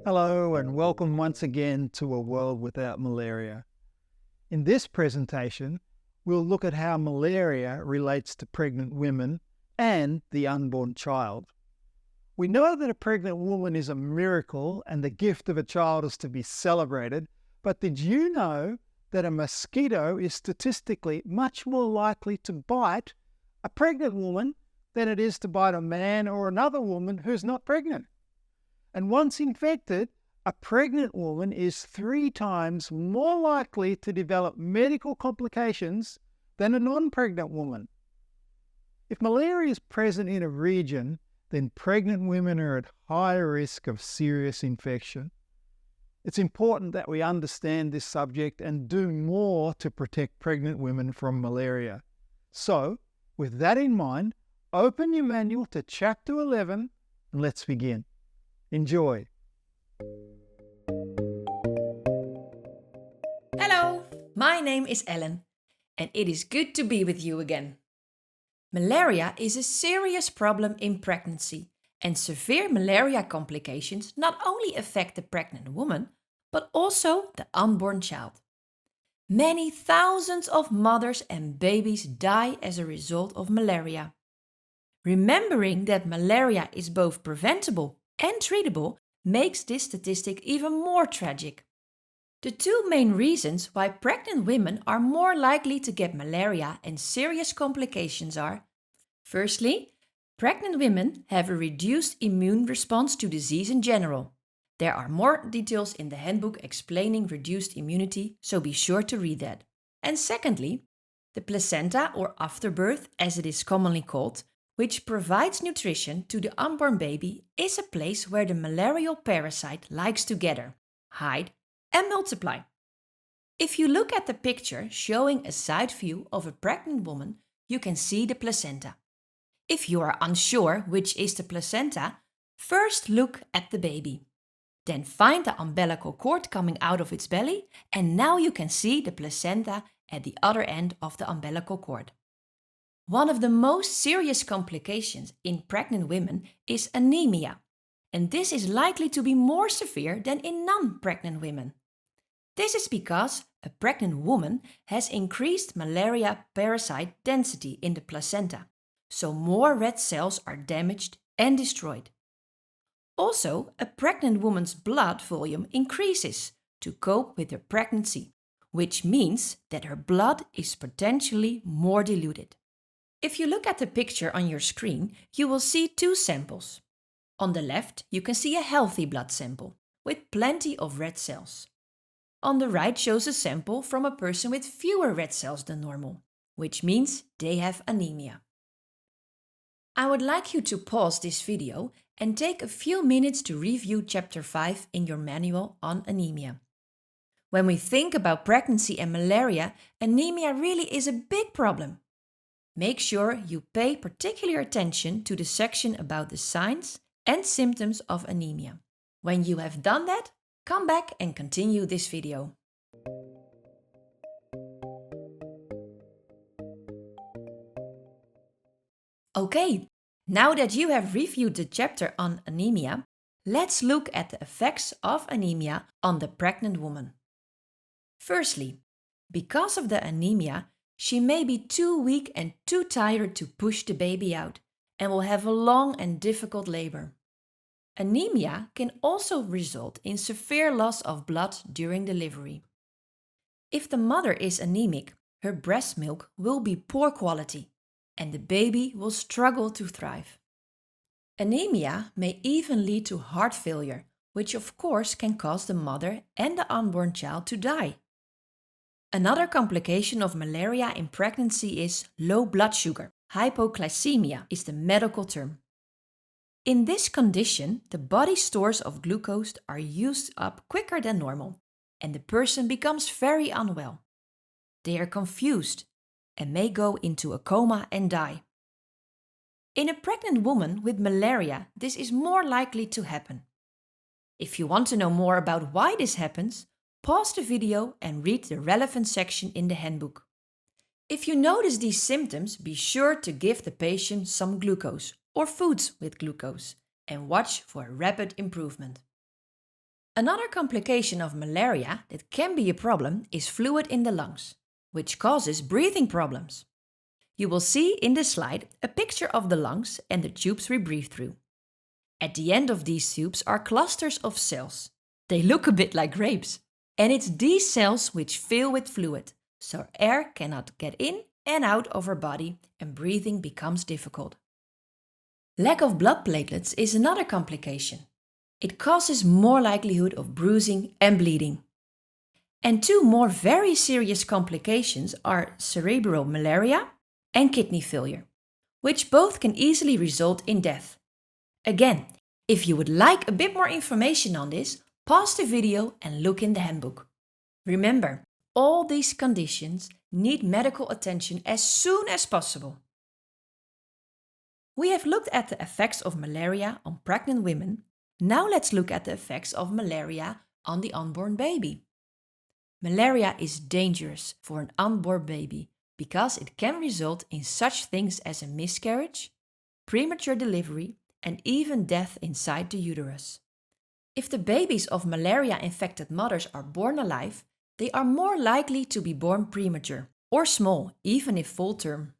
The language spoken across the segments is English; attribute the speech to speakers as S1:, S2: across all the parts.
S1: Hello and welcome once again to A World Without Malaria. In this presentation, we'll look at how malaria relates to pregnant women and the unborn child. We know that a pregnant woman is a miracle and the gift of a child is to be celebrated, but did you know that a mosquito is statistically much more likely to bite a pregnant woman than it is to bite a man or another woman who's not pregnant? And once infected, a pregnant woman is 3 times more likely to develop medical complications than a non-pregnant woman. If malaria is present in a region, then pregnant women are at higher risk of serious infection. It's important that we understand this subject and do more to protect pregnant women from malaria. So, with that in mind, open your manual to Chapter 11 and let's begin. Enjoy.
S2: Hello, my name is Ellen, and it is good to be with you again. Malaria is a serious problem in pregnancy, and severe malaria complications not only affect the pregnant woman, but also the unborn child. Many thousands of mothers and babies die as a result of malaria. Remembering that malaria is both preventable and treatable makes this statistic even more tragic. The two main reasons why pregnant women are more likely to get malaria and serious complications are: firstly, pregnant women have a reduced immune response to disease in general. There are more details in the handbook explaining reduced immunity, so be sure to read that. And secondly, the placenta, or afterbirth as it is commonly called, which provides nutrition to the unborn baby, is a place where the malarial parasite likes to gather, hide, and multiply. If you look at the picture showing a side view of a pregnant woman, you can see the placenta. If you are unsure which is the placenta, first look at the baby. Then find the umbilical cord coming out of its belly, and now you can see the placenta at the other end of the umbilical cord. One of the most serious complications in pregnant women is anemia, and this is likely to be more severe than in non-pregnant women. This is because a pregnant woman has increased malaria parasite density in the placenta, so more red cells are damaged and destroyed. Also, a pregnant woman's blood volume increases to cope with her pregnancy, which means that her blood is potentially more diluted. If you look at the picture on your screen, you will see two samples. On the left, you can see a healthy blood sample with plenty of red cells. On the right shows a sample from a person with fewer red cells than normal, which means they have anemia. I would like you to pause this video and take a few minutes to review Chapter 5 in your manual on anemia. When we think about pregnancy and malaria, anemia really is a big problem. Make sure you pay particular attention to the section about the signs and symptoms of anemia. When you have done that, come back and continue this video. Okay, now that you have reviewed the chapter on anemia, let's look at the effects of anemia on the pregnant woman. Firstly, because of the anemia, she may be too weak and too tired to push the baby out and will have a long and difficult labor. Anemia can also result in severe loss of blood during delivery. If the mother is anemic, her breast milk will be poor quality and the baby will struggle to thrive. Anemia may even lead to heart failure, which of course can cause the mother and the unborn child to die. Another complication of malaria in pregnancy is low blood sugar. Hypoglycemia is the medical term. In this condition, the body stores of glucose are used up quicker than normal, and the person becomes very unwell. They are confused and may go into a coma and die. In a pregnant woman with malaria, this is more likely to happen. If you want to know more about why this happens, pause the video and read the relevant section in the handbook. If you notice these symptoms, be sure to give the patient some glucose or foods with glucose and watch for a rapid improvement. Another complication of malaria that can be a problem is fluid in the lungs, which causes breathing problems. You will see in this slide a picture of the lungs and the tubes we breathe through. At the end of these tubes are clusters of cells. They look a bit like grapes. And it's these cells which fill with fluid, so air cannot get in and out of our body and breathing becomes difficult. Lack of blood platelets is another complication. It causes more likelihood of bruising and bleeding. And two more very serious complications are cerebral malaria and kidney failure, which both can easily result in death. Again, if you would like a bit more information on this, pause the video and look in the handbook. Remember, all these conditions need medical attention as soon as possible. We have looked at the effects of malaria on pregnant women. Now let's look at the effects of malaria on the unborn baby. Malaria is dangerous for an unborn baby because it can result in such things as a miscarriage, premature delivery, and even death inside the uterus. If the babies of malaria-infected mothers are born alive, they are more likely to be born premature or small, even if full term.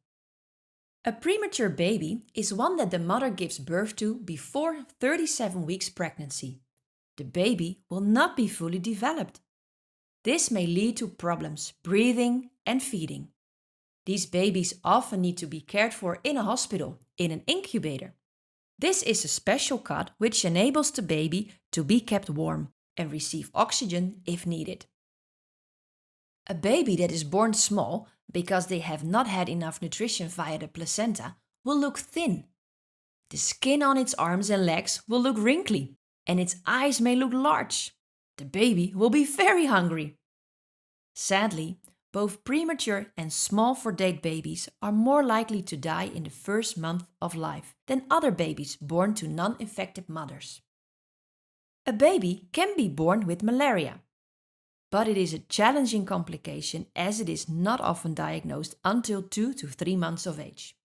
S2: A premature baby is one that the mother gives birth to before 37 weeks pregnancy. The baby will not be fully developed. This may lead to problems breathing and feeding. These babies often need to be cared for in a hospital, in an incubator. This is a special cot which enables the baby to be kept warm and receive oxygen if needed. A baby that is born small because they have not had enough nutrition via the placenta will look thin. The skin on its arms and legs will look wrinkly and its eyes may look large. The baby will be very hungry. Sadly, both premature and small-for-date babies are more likely to die in the first month of life than other babies born to non-infected mothers. A baby can be born with malaria, but it is a challenging complication as it is not often diagnosed until 2 to 3 months of age.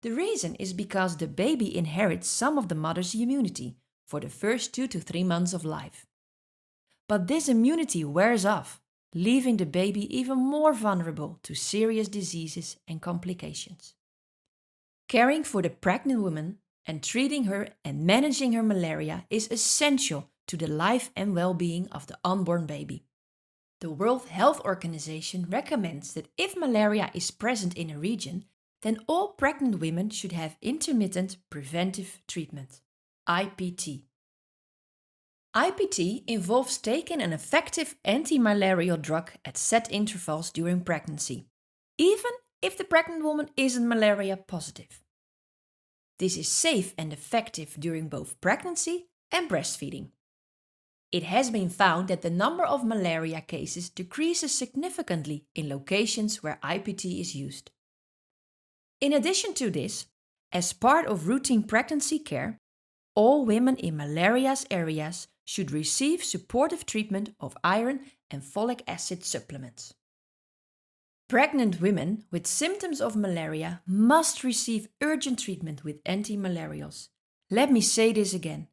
S2: The reason is because the baby inherits some of the mother's immunity for the first 2 to 3 months of life. But this immunity wears off, leaving the baby even more vulnerable to serious diseases and complications. Caring for the pregnant woman and treating her and managing her malaria is essential to the life and well-being of the unborn baby. The World Health Organization recommends that if malaria is present in a region, then all pregnant women should have intermittent preventive treatment, IPT. IPT involves taking an effective anti-malarial drug at set intervals during pregnancy, even if the pregnant woman isn't malaria positive. This is safe and effective during both pregnancy and breastfeeding. It has been found that the number of malaria cases decreases significantly in locations where IPT is used. In addition to this, as part of routine pregnancy care, all women in malaria's areas should receive supportive treatment of iron and folic acid supplements. Pregnant women with symptoms of malaria must receive urgent treatment with antimalarials. Let me say this again.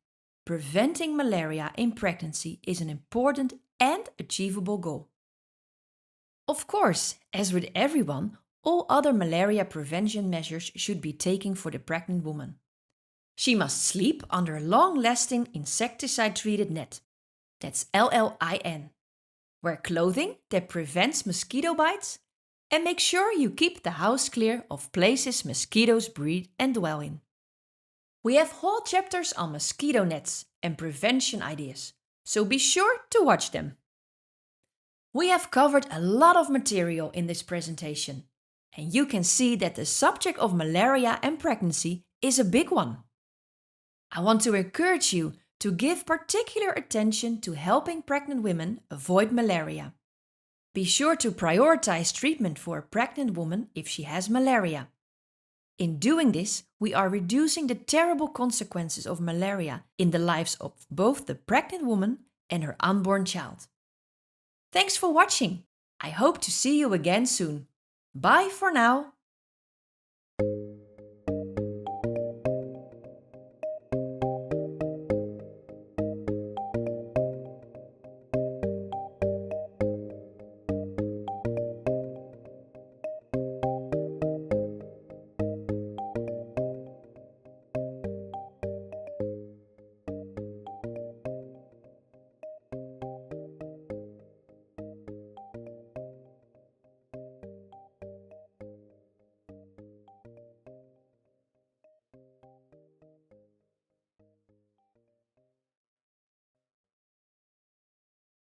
S2: Preventing malaria in pregnancy is an important and achievable goal. Of course, as with everyone, all other malaria prevention measures should be taken for the pregnant woman. She must sleep under a long-lasting insecticide-treated net, that's LLIN, wear clothing that prevents mosquito bites, and make sure you keep the house clear of places mosquitoes breed and dwell in. We have whole chapters on mosquito nets and prevention ideas, so be sure to watch them. We have covered a lot of material in this presentation, and you can see that the subject of malaria and pregnancy is a big one. I want to encourage you to give particular attention to helping pregnant women avoid malaria. Be sure to prioritize treatment for a pregnant woman if she has malaria. In doing this, we are reducing the terrible consequences of malaria in the lives of both the pregnant woman and her unborn child. Thanks for watching. I hope to see you again soon. Bye for now.